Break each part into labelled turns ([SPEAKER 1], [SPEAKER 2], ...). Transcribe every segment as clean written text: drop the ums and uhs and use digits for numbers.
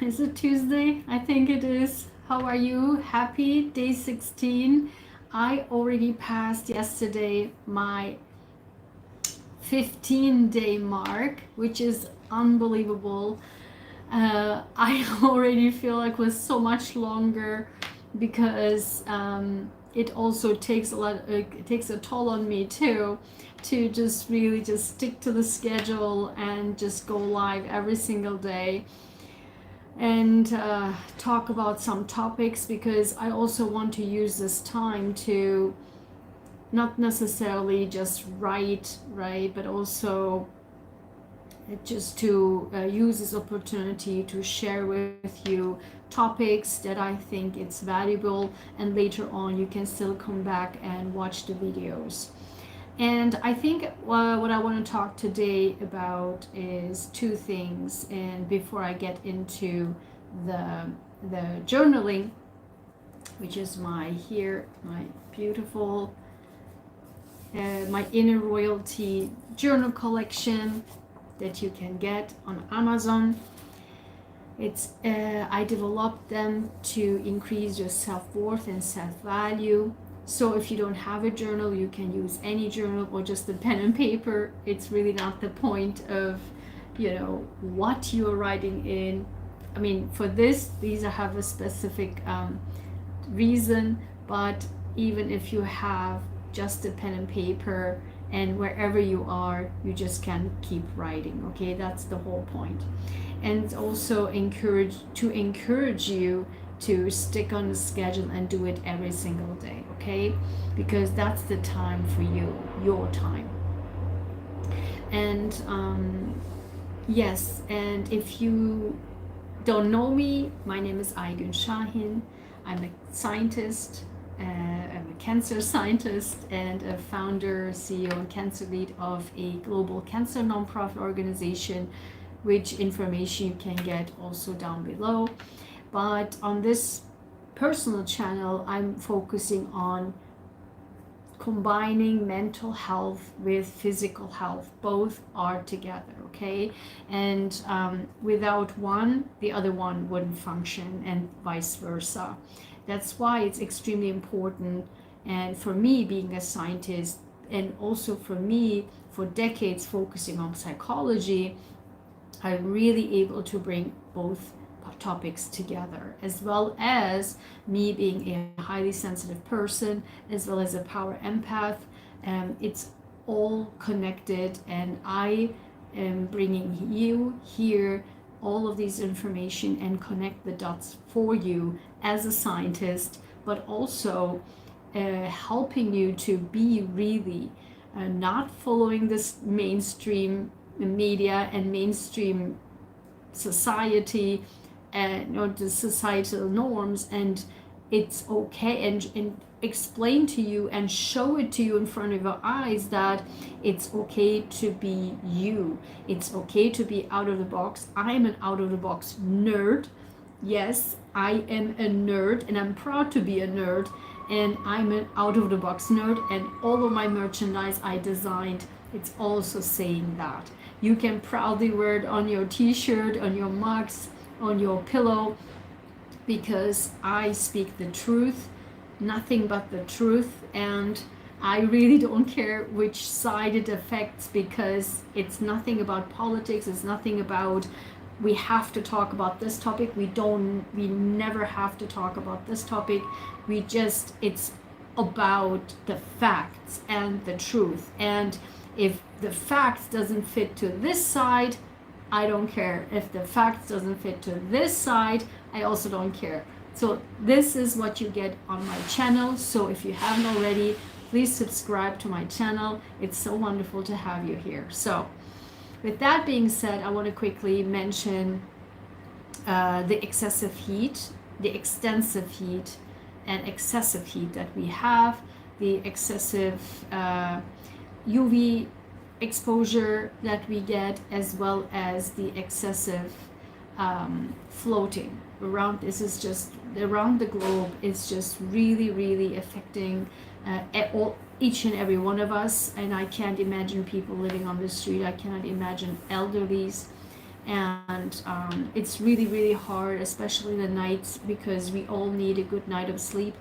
[SPEAKER 1] Is it Tuesday? I think it is. How are you? Happy day 16. I already passed yesterday my 15-day mark, which is unbelievable. I already feel like it was so much longer because it also takes a lot. It takes a toll on me too, to just really just stick to the schedule and just go live every single day and talk about some topics, because I also want to use this time to not necessarily just write, right, but also just to use this opportunity to share with you topics that I think it's valuable, and later on you can still come back and watch the videos. And I think what I want to talk today about is two things. And before I get into the journaling, which is my beautiful my inner royalty journal collection that you can get on Amazon. It's I developed them to increase your self-worth and self-value. So if you don't have a journal, you can use any journal or just a pen and paper. It's really not the point of, what you're writing in. I mean, for these have a specific reason, but even if you have just a pen and paper, and wherever you are, you just can keep writing. Okay, that's the whole point. And also encourage you to stick on the schedule and do it every single day. Okay, because that's the time for you, your time. And yes, and if you don't know me, my name is Ayguen Sahin. I'm a scientist. I'm a cancer scientist and a founder, CEO, and cancer lead of a global cancer nonprofit organization, which information you can get also down below. But on this personal channel, I'm focusing on combining mental health with physical health. Both are together, okay? And without one, the other one wouldn't function, and vice versa. That's why it's extremely important. And for me, being a scientist, and also for me, for decades focusing on psychology, I'm really able to bring both topics together, as well as me being a highly sensitive person, as well as a power empath. It's all connected, and I am bringing you here all of these information and connect the dots for you as a scientist, but also helping you to be really not following this mainstream media and mainstream society and or the societal norms. And it's okay, and explain to you and show it to you in front of your eyes that it's okay to be you. It's okay to be out of the box. I'm an out of the box nerd. Yes, I am a nerd, and I'm proud to be a nerd, and I'm an out of the box nerd, and all of my merchandise I designed, it's also saying that. You can proudly wear it on your t-shirt, on your mugs, on your pillow, because I speak the truth, nothing but the truth, and I really don't care which side it affects, because it's nothing about politics, it's nothing about we have to talk about this topic. We never have to talk about this topic. It's about the facts and the truth. And if the facts doesn't fit to this side, I don't care. If the facts doesn't fit to this side, I also don't care. So this is what you get on my channel. So if you haven't already, please subscribe to my channel. It's so wonderful to have you here. So with that being said, I want to quickly mention the excessive heat, the extensive heat, and excessive heat that we have, the excessive UV exposure that we get, as well as the excessive floating around. This is just around the globe. It's just really, really affecting each and every one of us. And I can't imagine people living on the street. I cannot imagine elderlies and it's really, really hard, especially the nights, because we all need a good night of sleep,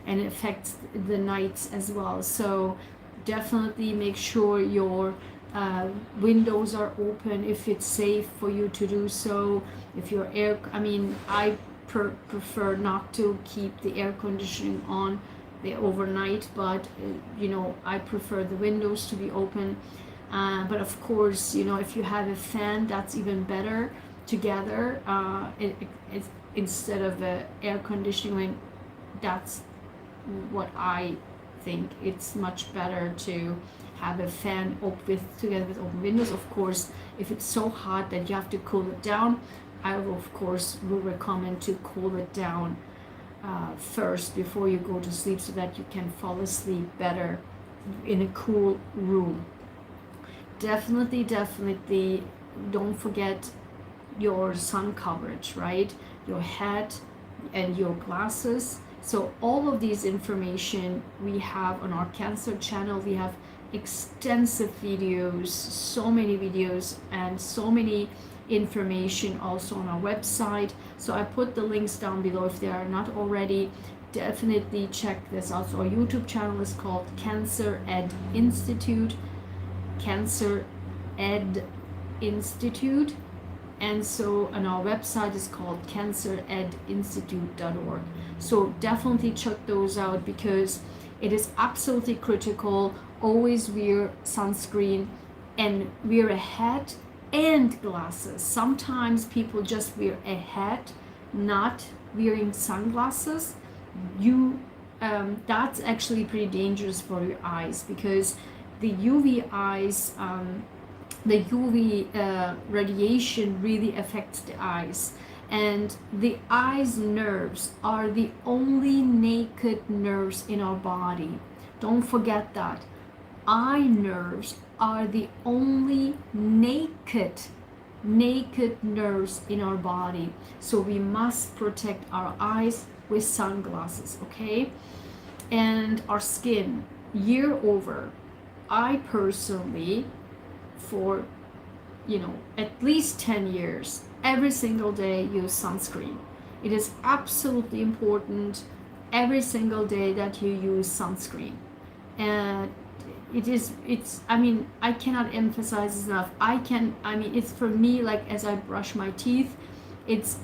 [SPEAKER 1] and it affects the nights as well. So definitely make sure your windows are open if it's safe for you to do so. If your I prefer not to keep the air conditioning on the overnight, but I prefer the windows to be open. But of course, if you have a fan, that's even better together. Instead of the air conditioning, that's what I think. It's much better to have a fan together with open windows. Of course, if it's so hot that you have to cool it down, I will, of course, recommend to cool it down first before you go to sleep, so that you can fall asleep better in a cool room. Definitely don't forget your sun coverage, right? Your hat and your glasses. So all of these information we have on our cancer channel. We have extensive videos, so many videos, and so many information also on our website. So I put the links down below if they are not already. Definitely check this out. So our YouTube channel is called Cancer Ed Institute. Cancer Ed Institute. And so, and our website is called canceredinstitute.org. So definitely check those out, because it is absolutely critical. Always wear sunscreen and wear a hat and glasses. Sometimes people just wear a hat, not wearing sunglasses. That's actually pretty dangerous for your eyes, because the UV eyes, the UV radiation really affects the eyes. And the eyes nerves are the only naked nerves in our body. Don't forget that. Eye nerves are the only naked nerves in our body. So we must protect our eyes with sunglasses, okay? And our skin, year over. I personally, for at least 10 years, every single day use sunscreen. It is absolutely important every single day that you use sunscreen. And I cannot emphasize this enough. It's for me, like, as I brush my teeth, as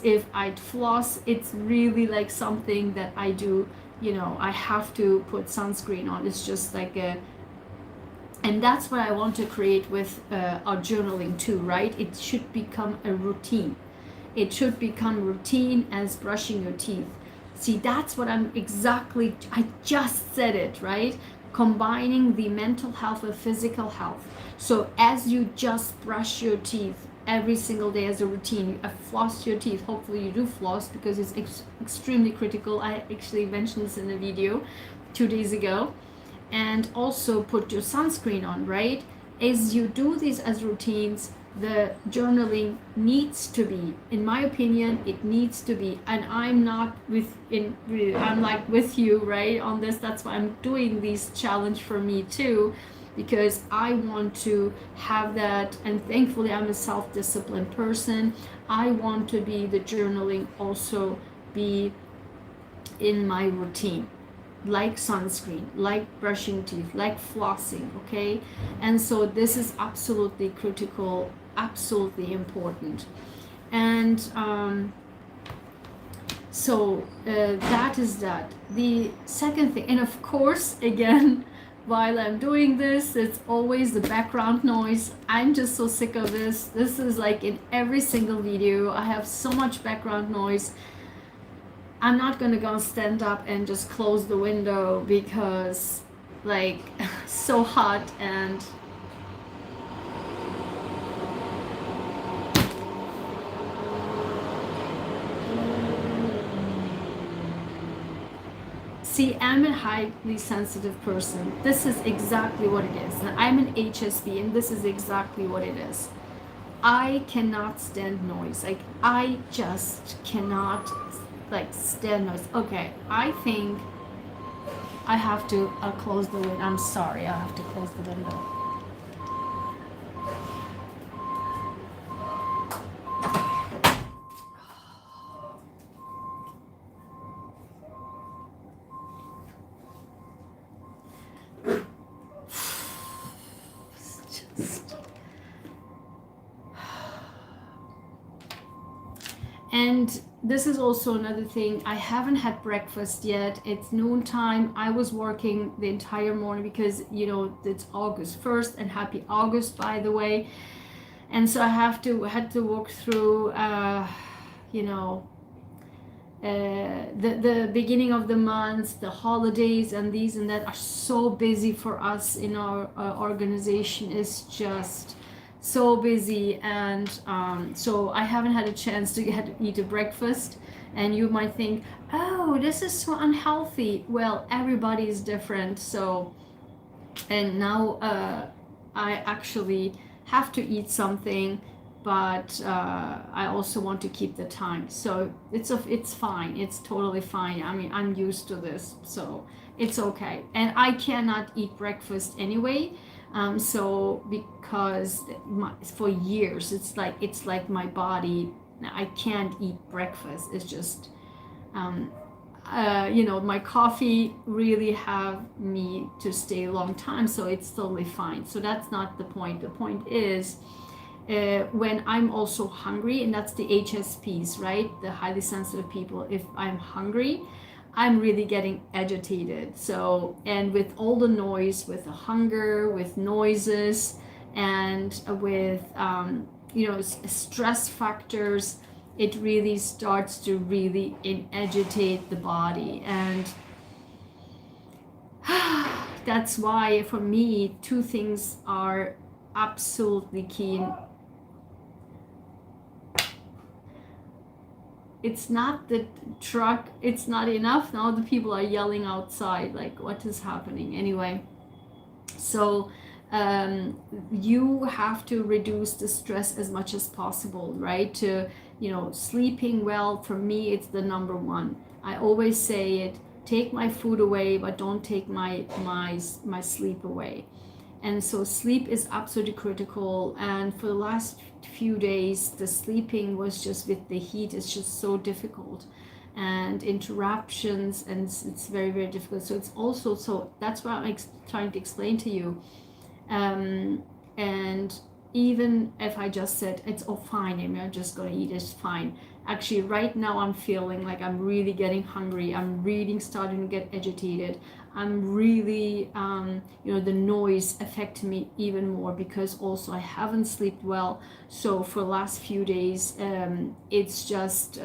[SPEAKER 1] if I'd floss, it's really like something that I do. I have to put sunscreen on. It's just like and that's what I want to create with our journaling too, right? It should become a routine. It should become routine as brushing your teeth. See, that's what I just said it, right? Combining the mental health with physical health. So as you just brush your teeth every single day as a routine, you floss your teeth. Hopefully you do floss, because it's extremely critical. I actually mentioned this in a video 2 days ago. And also put your sunscreen on, right? As you do these as routines, the journaling needs to be, in my opinion, it needs to be. And I'm like with you, right, on this. That's why I'm doing this challenge for me too, because I want to have that. And thankfully I'm a self-disciplined person. I want to be the journaling also be in my routine, like sunscreen, like brushing teeth, like flossing, okay? And so this is absolutely critical, absolutely important. And that is that. The second thing, and of course, again, while I'm doing this, it's always the background noise. I'm just so sick of this. This is like in every single video. I have so much background noise. I'm not gonna go stand up and just close the window, because like so hot. And see, I'm a highly sensitive person. This is exactly what it is. And I'm an HSP, and this is exactly what it is. I cannot stand noise. Like, I just cannot stand noise. Okay, I think I have to close the window. I'm sorry, I have to close the window. And this is also another thing, I haven't had breakfast yet. It's noontime. I was working the entire morning because, you know, it's August 1st, and happy August, by the way. And so I had to walk through, you know, the beginning of the month, the holidays, and these and that are so busy for us in our organization. Is just so busy, and so I haven't had a chance to eat a breakfast. And you might think, oh, this is so unhealthy. Well, everybody is different. So, and now I actually have to eat something, but I also want to keep the time. So it's fine. It's totally fine. I mean, I'm used to this, so it's okay. And I cannot eat breakfast anyway. So because for years it's like my body, I can't eat breakfast. It's just you know, my coffee really have me to stay a long time, so it's totally fine. So that's not the point. The point is when I'm also hungry, and that's the HSPs, right? The highly sensitive people. If I'm hungry, I'm really getting agitated. So, and with all the noise, with the hunger, with noises, and with you know, stress factors, it really starts to really agitate the body. And that's why for me, two things are absolutely key. It's not the truck, it's not enough. Now the people are yelling outside, like, what is happening? Anyway, so you have to reduce the stress as much as possible, right? To, you know, sleeping well, for me, it's the number one. I always say it, take my food away, but don't take my sleep away. And so sleep is absolutely critical. And for the last few days, the sleeping was just, with the heat, it's just so difficult, and interruptions, and it's very, very difficult. So it's also, so that's what I'm trying to explain to you. And even if I just said, it's all fine, Amy, I'm just gonna eat, it's fine. Actually, right now I'm feeling like I'm really getting hungry. I'm really starting to get agitated. I'm really, you know, the noise affects me even more, because also I haven't slept well. So for the last few days, it's just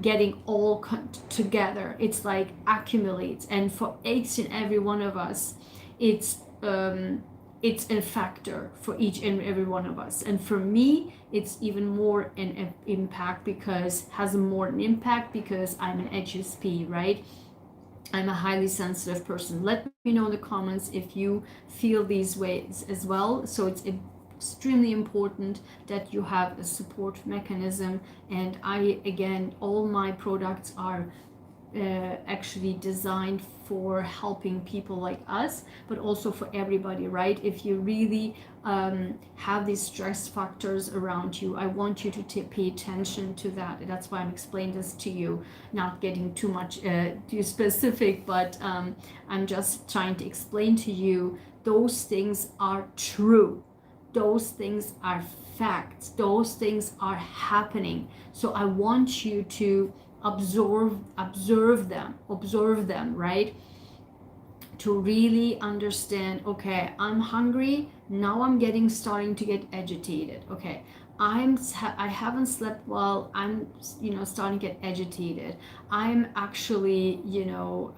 [SPEAKER 1] getting all together. It's like accumulates, and for each and every one of us, it's a factor for each and every one of us. And for me, it's even more an impact, because has more an impact because I'm an HSP, right? I'm a highly sensitive person. Let me know in the comments if you feel these ways as well. So it's extremely important that you have a support mechanism. And again, all my products are actually designed for helping people like us, but also for everybody, right? If you really have these stress factors around you, I want you to pay attention to that. That's why I'm explaining this to you, not getting too much too specific, but I'm just trying to explain to you, those things are true. Those things are facts. Those things are happening. So I want you to observe them, right? To really understand, okay, I'm hungry, now I'm starting to get agitated. Okay, I haven't slept well, I'm, you know, starting to get agitated. I'm actually, you know,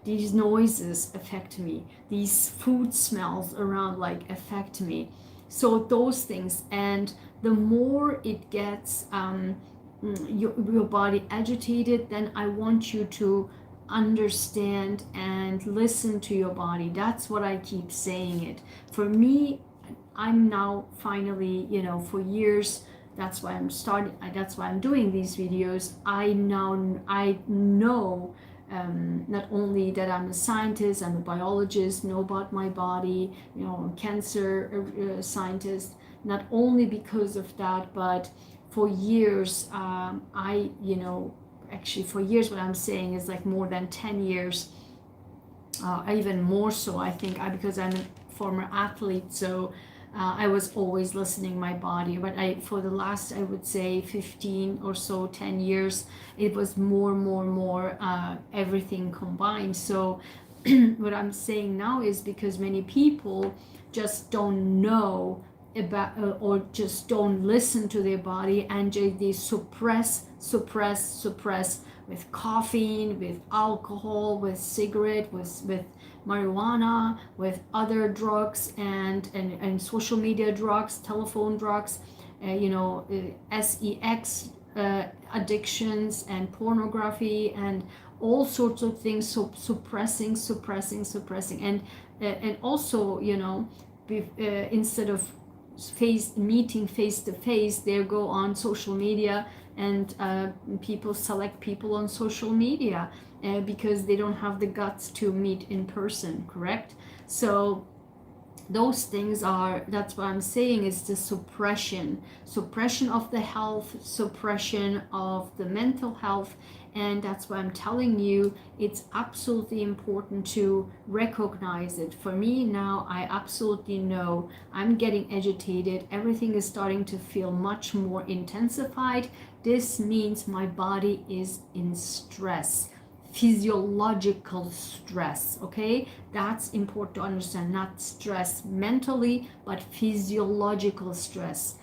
[SPEAKER 1] these noises affect me, these food smells around like affect me. So those things, and the more it gets your body agitated, then I want you to understand and listen to your body. That's what I keep saying it. For me, I'm now finally, you know, for years, that's why I'm doing these videos. I know not only that I'm a scientist, I'm a biologist, know about my body, you know, cancer scientist, not only because of that, but for years, actually for years, what I'm saying is like more than 10 years, even more so, I think, because I'm a former athlete. So I was always listening my body, but for the last, I would say 15 or so, 10 years, it was more everything combined. So what I'm saying now is because many people just don't know about or just don't listen to their body, and they suppress with caffeine, with alcohol, with cigarette, with marijuana, with other drugs, and social media drugs, telephone drugs, sex addictions, and pornography, and all sorts of things. So suppressing, and also, instead of meeting face to face, they go on social media, and people select people on social media because they don't have the guts to meet in person, correct? So those things that's what I'm saying, is the suppression of the health, suppression of the mental health. And that's why I'm telling you, it's absolutely important to recognize it. For me now, I absolutely know I'm getting agitated. Everything is starting to feel much more intensified. This means my body is in stress, physiological stress. Okay, that's important to understand. Not stress mentally, but physiological stress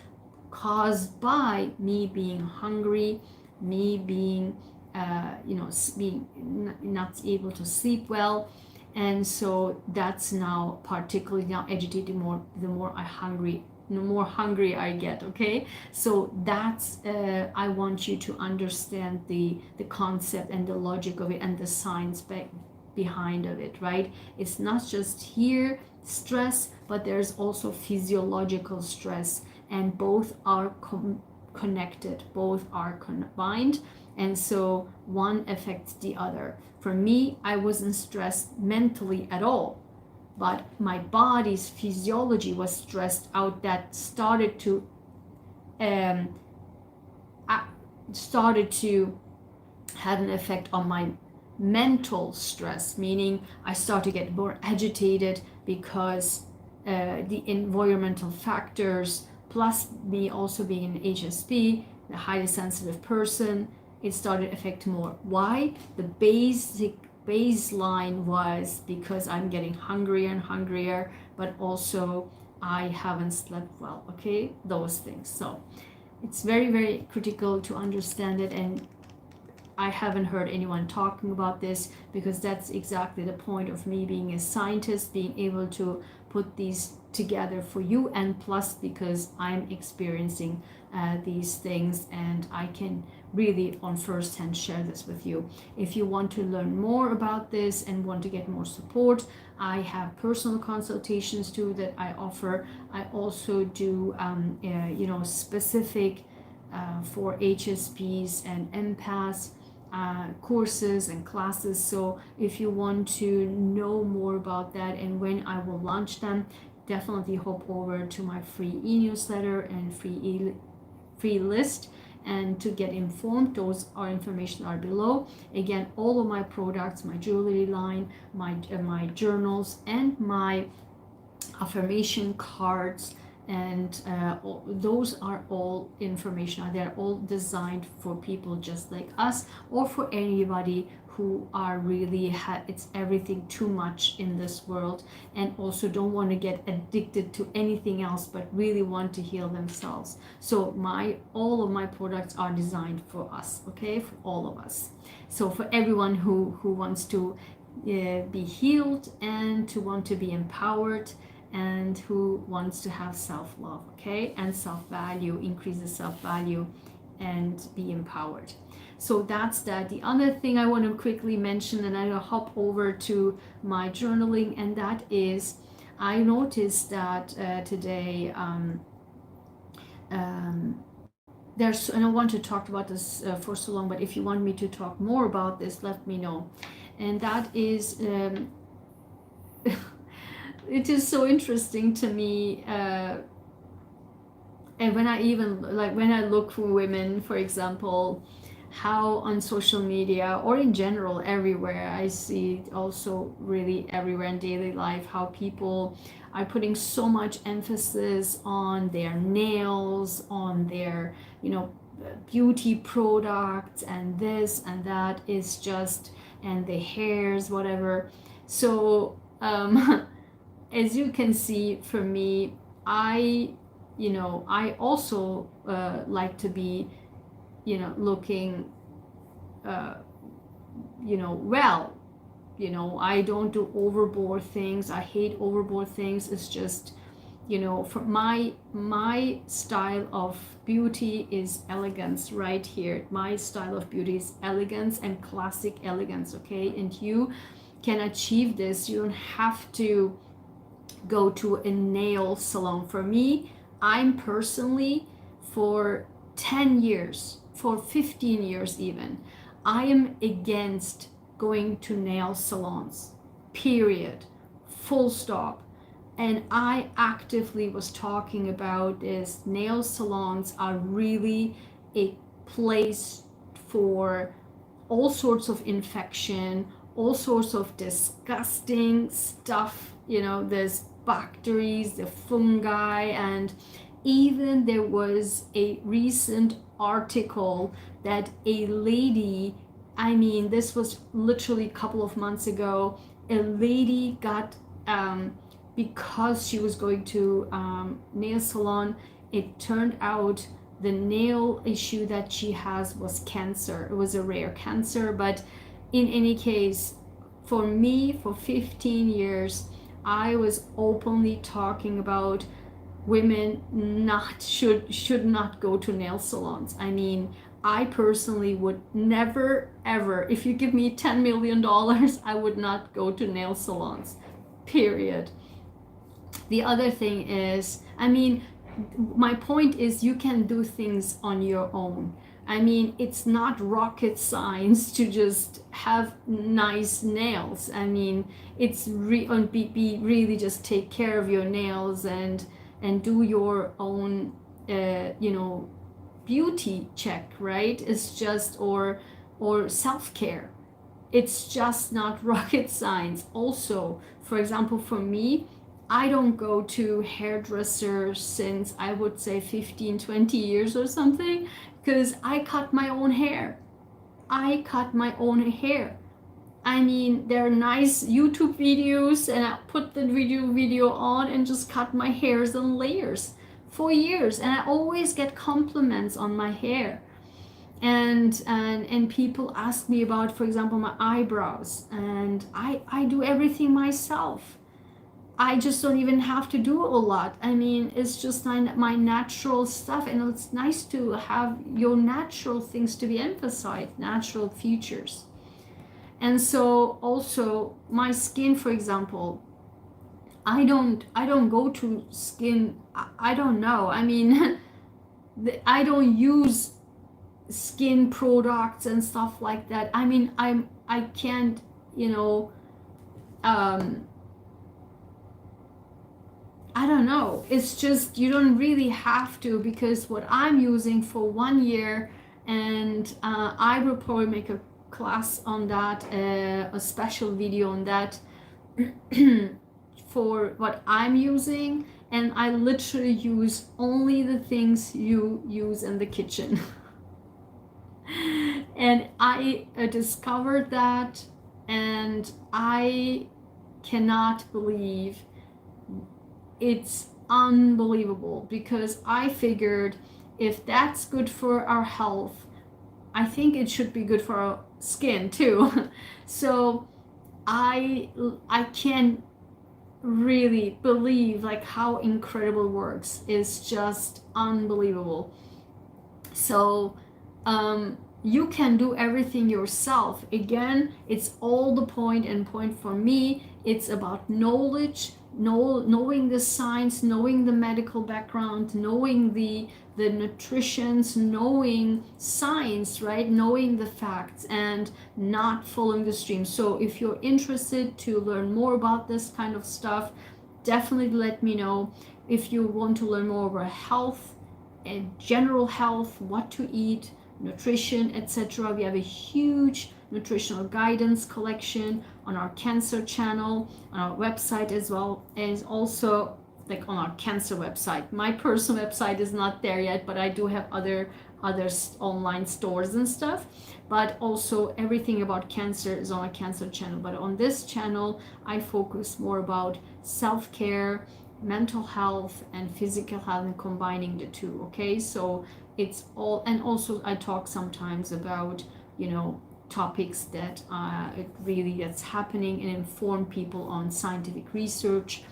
[SPEAKER 1] caused by me being hungry, me being being not able to sleep well. And so that's now particularly now agitated more the more hungry I get. Okay, so that's I want you to understand the concept and the logic of it and the science behind of it, right? It's not just here stress, but there's also physiological stress, and both are connected, both are combined, and so one affects the other. For me, I wasn't stressed mentally at all, but my body's physiology was stressed out. That started to have an effect on my mental stress, meaning I start to get more agitated because the environmental factors, plus me also being an HSP, a highly sensitive person, it started to affect more. Why? The baseline was because I'm getting hungrier and hungrier, but also I haven't slept well. Okay, those things. So it's very critical to understand it, and I haven't heard anyone talking about this, because that's exactly the point of me being a scientist, being able to put these together for you, and plus because I'm experiencing these things, and I can really on first hand share this with you. If you want to learn more about this and want to get more support, I have personal consultations too that I offer. I also do specific for HSPs and empaths courses and classes. So if you want to know more about that and when I will launch them, definitely hop over to my free e-newsletter and free list, and to get informed. Those are information are below. Again, all of my products, my jewelry line, my journals, and my affirmation cards, and those are all information. They're all designed for people just like us, or for anybody who are really it's everything too much in this world, and also don't want to get addicted to anything else, but really want to heal themselves. So all of my products are designed for us, okay, for all of us. So for everyone who wants to be healed, and to want to be empowered, and who wants to have self-love, okay, and self-value, increase the self-value and be empowered. So that's that. The other thing I want to quickly mention, and I'm going to hop over to my journaling, and that is, I noticed that today there's, and I want to talk about this for so long, but if you want me to talk more about this, let me know. And that is it is so interesting to me, and when I look for women, for example, how on social media or in general everywhere, I see it also really everywhere in daily life, how people are putting so much emphasis on their nails, on their, you know, beauty products and this and that is just, and the hairs, whatever. So as you can see, for me, I, you know, I also like to be, you know, looking, you know, well. You know, I don't do overboard things. I hate overboard things. It's just, you know, for my style of beauty is elegance right here. My style of beauty is elegance and classic elegance, okay? And you can achieve this. You don't have to go to a nail salon. For me, I'm personally, for 10 years, for 15 years even, I am against going to nail salons, period, full stop. And I actively was talking about this. Nail salons are really a place for all sorts of infection, all sorts of disgusting stuff, you know, there's bacteria, the fungi, and even there was a recent article that a lady, I mean, this was literally a couple of months ago, a lady got, because she was going to nail salon, it turned out the nail issue that she has was cancer. It was a rare cancer, but in any case, for me, for 15 years, I was openly talking about women should not go to nail salons. I mean, I personally would never ever, if you give me $10 million, I would not go to nail salons, period. The other thing is, I mean, my point is you can do things on your own. I mean, it's not rocket science to just have nice nails. I mean, it's be really just take care of your nails and do your own, you know, beauty check, right? It's just, or self-care. It's just not rocket science. Also, for example, for me, I don't go to hairdressers since, I would say, 15-20 years or something, because I cut my own hair. I cut my own hair. I mean, there are nice YouTube videos and I put the video on and just cut my hairs in layers for years, and I always get compliments on my hair. And people ask me about, for example, my eyebrows, and I do everything myself. I just don't even have to do a lot. I mean, it's just my natural stuff, and it's nice to have your natural things to be emphasized, natural features. And so also my skin, for example, I don't go to skin, I don't know. I mean, I don't use skin products and stuff like that. I mean, I can't, you know, I don't know. It's just, you don't really have to, because what I'm using for 1 year, and I will probably make a class on that, a special video on that for what I'm using, and I literally use only the things you use in the kitchen. And I discovered that, and I cannot believe, it's unbelievable, because I figured if that's good for our health, I think it should be good for our skin too. So I can't really believe like how incredible it works. It's just unbelievable. So you can do everything yourself. Again, it's all the point for me, it's about knowledge, knowing the science, knowing the medical background, knowing the nutritions, knowing science, right? Knowing the facts and not following the stream. So if you're interested to learn more about this kind of stuff, definitely let me know. If you want to learn more about health and general health, what to eat, nutrition, etc. We have a huge nutritional guidance collection on our cancer channel, on our website, as well as also like on our cancer website. My personal website is not there yet, but I do have other online stores and stuff. But also everything about cancer is on a cancer channel. But on this channel, I focus more about self-care, mental health, and physical health, and combining the two. Okay, so it's all, and also I talk sometimes about, you know, topics that that's happening, and inform people on scientific research,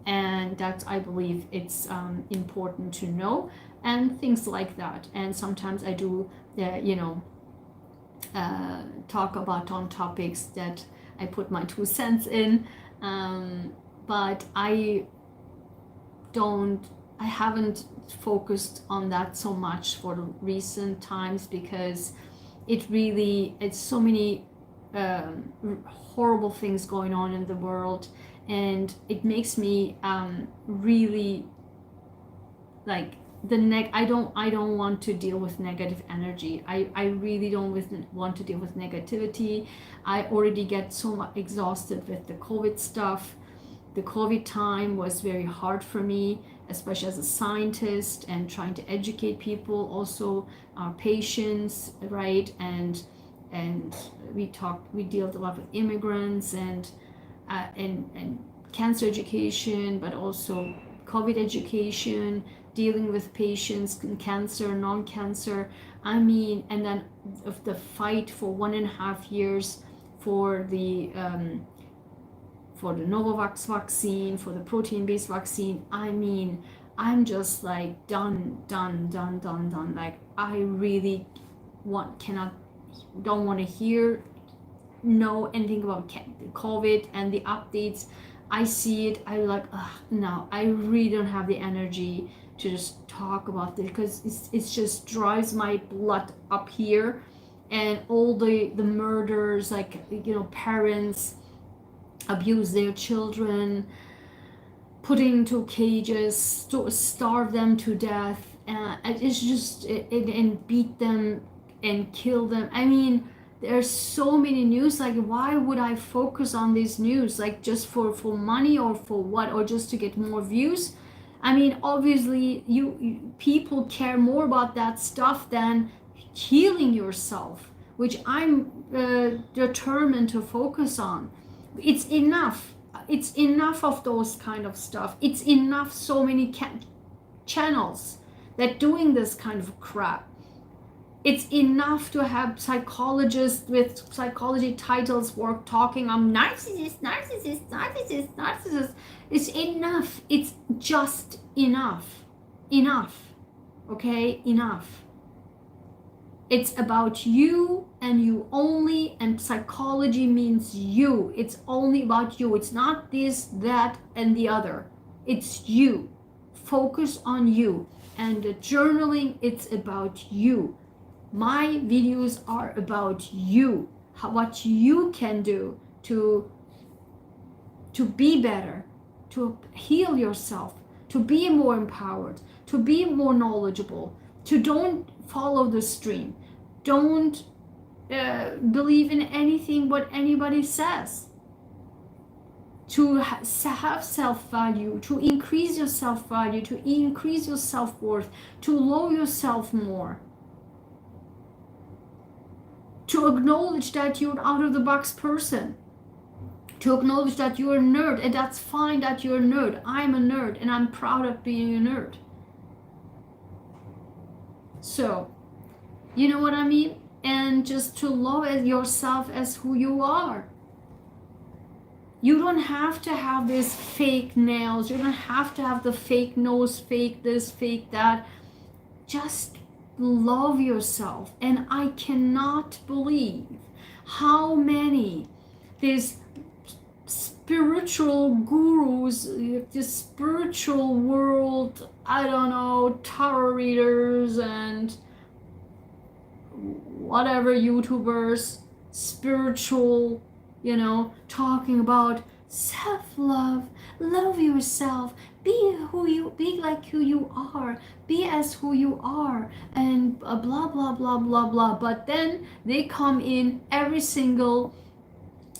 [SPEAKER 1] and that I believe it's important to know, and things like that. And sometimes I do talk about on topics that I put my 2 cents in, but I haven't focused on that so much for the recent times, because it's so many horrible things going on in the world, and it makes me really like I don't want to deal with negative energy. I really don't want to deal with negativity. I already get so exhausted with the COVID stuff. The COVID time was very hard for me, especially as a scientist and trying to educate people, also our patients, right? And we dealt a lot with immigrants and cancer education, but also COVID education, dealing with patients in cancer, non-cancer. I mean, and then of the fight for 1.5 years for the Novavax vaccine, for the protein-based vaccine. I mean, I'm just like done. Like, I really don't want to know anything about COVID and the updates. I see it, I like, no, I really don't have the energy to just talk about it, because it just drives my blood up here. And all the murders, like, you know, parents abuse their children, put into cages, starve them to death, it's just and beat them and kill them. I mean, there's so many news. Like, why would I focus on this news? Like, just for money, or for what? Or just to get more views? I mean, obviously you people care more about that stuff than healing yourself, which I'm determined to focus on. It's enough of those kind of stuff. It's enough, so many channels that doing this kind of crap. It's enough to have psychologists with psychology titles talking on narcissist. It's enough. It's just enough. Okay, enough. It's about you and you only, and psychology means you. It's only about you. It's not this, that, and the other. It's you. Focus on you. And the journaling, it's about you. My videos are about you, what you can do to be better, to heal yourself, to be more empowered, to be more knowledgeable, to don't follow the stream, don't believe in anything what anybody says, to have self-value, to increase your self-value, to increase your self-worth, to love yourself more, to acknowledge that you're an out-of-the-box person, to acknowledge that you're a nerd, and that's fine that you're a nerd. I'm a nerd, and I'm proud of being a nerd. So, you know what I mean? And just to love yourself as who you are. You don't have to have these fake nails. You don't have to have the fake nose, fake this, fake that. Just love yourself. And I cannot believe how many these spiritual gurus, the spiritual world, I don't know, tarot readers and whatever YouTubers, spiritual, talking about self-love, love yourself, be like who you are, be as who you are, and blah blah blah blah blah. But then they come in every single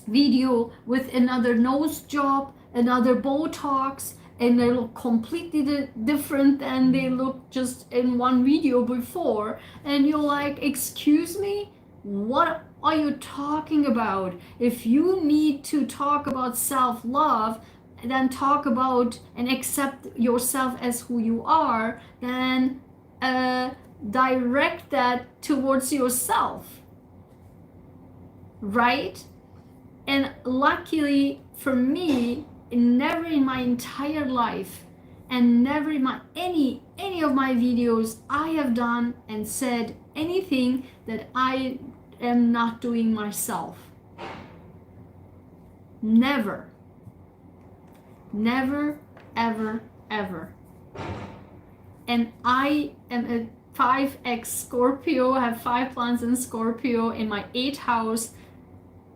[SPEAKER 1] video with another nose job, another Botox, and they look completely different than they looked just in one video before. And you're like, excuse me, what are you talking about? If you need to talk about self-love, then talk about and accept yourself as who you are, then direct that towards yourself, right? And luckily for me, never in my entire life and never in any of my videos I have done and said anything that I am not doing myself. Never. Never, ever, ever. And I am a 5x Scorpio, I have 5 planets in Scorpio in my 8th house.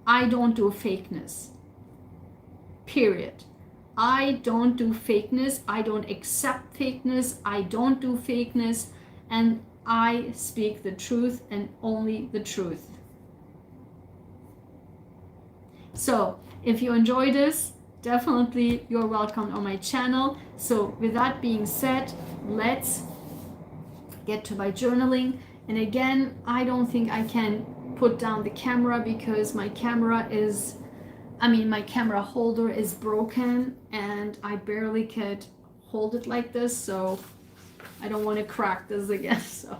[SPEAKER 1] I don't do fakeness. Period. I don't do fakeness. I don't accept fakeness. I don't do fakeness. And I speak the truth and only the truth. So if you enjoy this, definitely you're welcome on my channel. So with that being said, let's get to my journaling. And again, I don't think I can put down the camera because my camera holder is broken and I barely could hold it like this, so I don't want to crack this again, so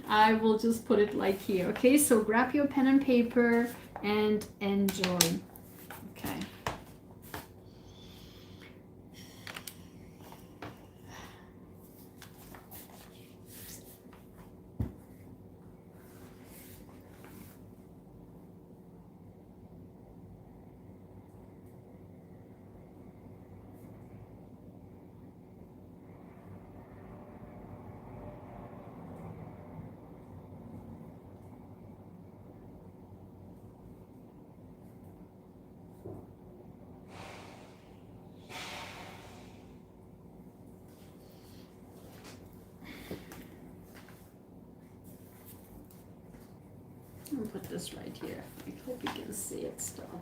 [SPEAKER 1] I will just put it like here. Okay, so grab your pen and paper and enjoy. Okay. I'll put this right here. I hope you can see it still.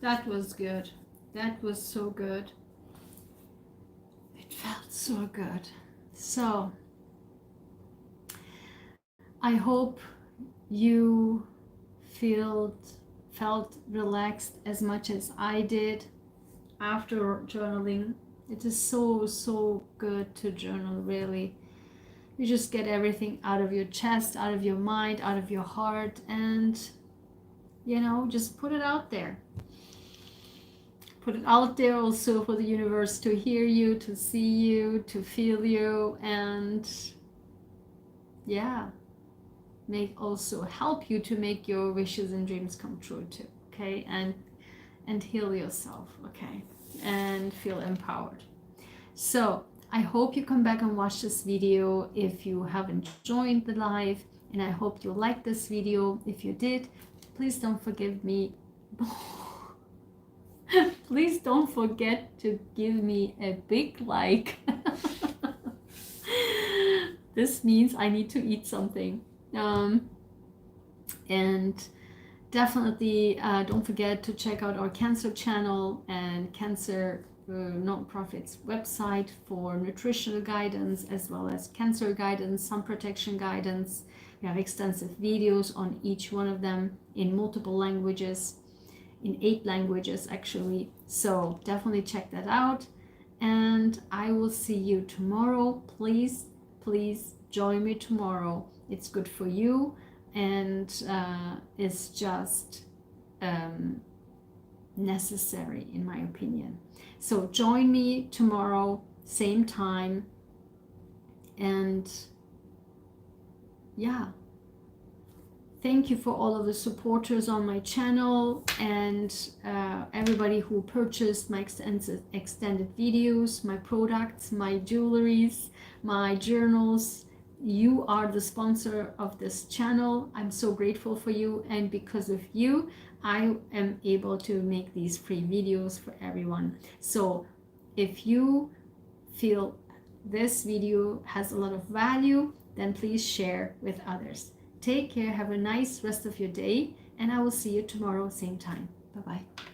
[SPEAKER 1] That was good. That was so good. It felt so good. So I hope you felt relaxed as much as I did after journaling. It is so good to journal, really. You just get everything out of your chest, out of your mind, out of your heart, and just put it out there. Put it out there also for the universe to hear you, to see you, to feel you, and yeah, also help you to make your wishes and dreams come true too, okay? And heal yourself, okay? And feel empowered. So I hope you come back and watch this video if you haven't joined the live, and I hope you liked this video. If you did, please don't forgive me. Please don't forget to give me a big like. This means I need to eat something. And definitely don't forget to check out our cancer channel and cancer nonprofit's website for nutritional guidance, as well as cancer guidance, sun protection guidance. We have extensive videos on each one of them in multiple languages, in 8 languages actually. So definitely check that out, and I will see you tomorrow. Please join me tomorrow. It's good for you, and it's just necessary in my opinion. So join me tomorrow, same time, and yeah, thank you for all of the supporters on my channel, and everybody who purchased my extended videos, my products, my jewelries, my journals. You are the sponsor of this channel. I'm so grateful for you, and because of you, I am able to make these free videos for everyone. So if you feel this video has a lot of value, then please share with others. Take care, have a nice rest of your day, and I will see you tomorrow, same time. Bye-bye.